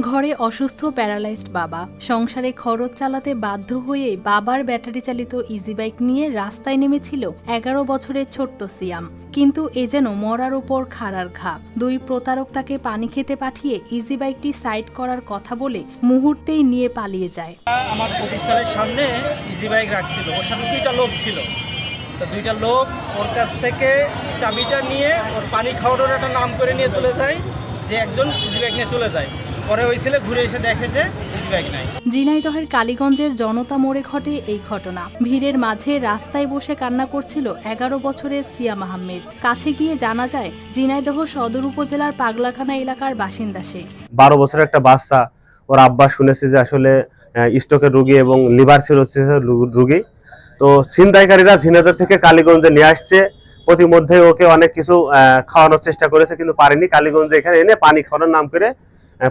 ঘরে অসুস্থ প্যারালাইজড বাবা, সংসারে খরচ চালাতে বাধ্য হয়ে বাবার ব্যাটারি চালিত ইজি বাইক নিয়ে রাস্তায় নেমেছিল 11 বছরের ছোট্ট সিয়াম। কিন্তু এ যেন মরার উপর খাড়ার ঘা। দুই প্রতারক তাকে পানি খেতে পাঠিয়ে ইজি বাইকটি সাইড করার কথা বলে মুহূর্তেই নিয়ে পালিয়ে যায়। আমার প্রতিষ্ঠানের সামনে ইজি বাইক রাখছিল, ওর সাথে দুইটা লোক ছিল। তো দুইটা লোক ওর কাছ থেকে চাবিটা নিয়ে ওর পানি খাওয়ানোর একটা নাম করে নিয়ে চলে যায়, যে একজন ইজি বাইক নিয়ে চলে যায়। পরে ওই ছেলে ঘুরে এসে দেখে যে ইজি বাইক নাই। ঝিনাইদহের কালীগঞ্জের জনতা মোড়ে ঘটে এই ঘটনা। ভিড়ের মাঝে রাস্তায় বসে কান্না করছিল 11 বছরের সিয়াম আহমেদ। কাছে গিয়ে জানা যায় ঝিনাইদহ সদর উপজেলার পাগলাখানা এলাকার বাসিন্দা সে। 12 বছরের একটা বাচ্চা, ওর আব্বা শুনেছে যে আসলে স্ট্রোকের রোগী এবং লিভার সিরোসিস রোগী। তো ছিনতাইকারীরা ঝিনাইদহ থেকে কালীগঞ্জে নিয়ে আসছে। প্রতিমধ্যে ওকে অনেক কিছু খাওয়ানোর চেষ্টা করেছে, কিন্তু পারেনি। কালীগঞ্জে এখানে এনে পানি খাওয়ানোর নাম করে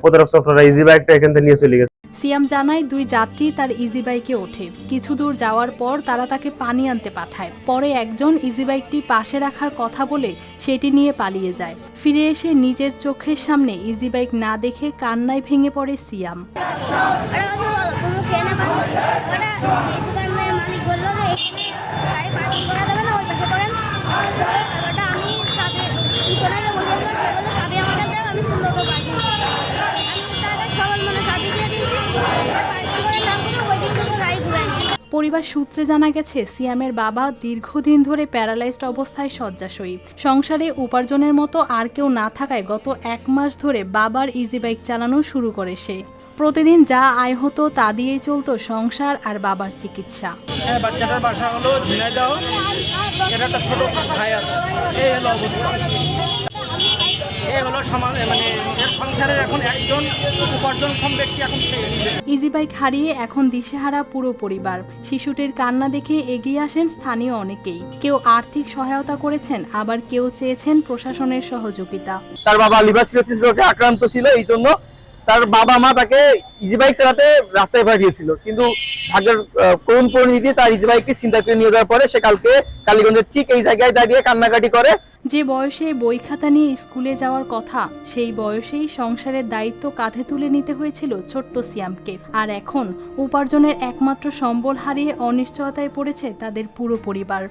প্রতারক চক্ররা ইজি বাইকটা এখান থেকে নিয়ে চলে গেছে। সিয়াম জানায় দুই যাত্রী তার ইজি বাইকে ওঠে। কিছু দূর যাওয়ার পর তারা তাকে পানি আনতে পাঠায়। পরে একজন ইজি বাইকটি পাশে রাখার কথা বলে সেটি নিয়ে পালিয়ে যায়। ফিরে এসে নিজের চোখের সামনে ইজি বাইক না দেখে কান্নায় ভেঙে পড়ে সিয়াম। পরিবার সূত্রে জানা গেছে সিয়ামের বাবা দীর্ঘদিন ধরে প্যারালাইজড অবস্থায় শয্যাশয়ী। সংসারে উপার্জনের মতো আর কেউ না থাকায় গত 1 মাস ধরে বাবার ইজি বাইক চালানো শুরু করে সে। প্রতিদিন যা আয় হতো তা দিয়েই চলতো সংসার আর বাবার চিকিৎসা। বাচ্চাটার বাসা হলো ঝিনাইদহ, এর একটা ছোট ভাই আছে। এই হলো অবস্থা, এই হলো এর সংসারের এখন একজন উপার্জনক্ষম ব্যক্তি এখন সে নিজে। ইজি বাইক হারিয়ে এখন দিশেহারা পুরো পরিবার। শিশুটির কান্না দেখে এগিয়ে আসেন স্থানীয় অনেকেই। কেউ আর্থিক সহায়তা করেছেন, আবার কেউ চেয়েছেন প্রশাসনের সহযোগিতা। তার বাবা লিভার সিরোসিস রোগে আক্রান্ত ছিল, এই জন্য তার বাবা মা তাকে ইজি বাইক চালাতে রাস্তায় পাঠিয়েছিল। কিন্তু ভাগ্যের করুণ পরিণতি, তার ইজি বাইককে ছিনতাই করে নিয়ে যাওয়ার পরে সে কালকে কালীগঞ্জের ঠিক এই জায়গায় দাঁড়িয়ে কান্নাকাটি করে। যে বয়সে বই খাতা নিয়ে স্কুলে যাওয়ার কথা, সেই বয়সেই সংসারের দায়িত্ব কাঁধে তুলে নিতে হয়েছিল ছোট্ট সিয়ামকে। আর এখন উপার্জনের একমাত্র সম্বল হারিয়ে অনিশ্চয়তায় পড়েছে তাদের পুরো পরিবার।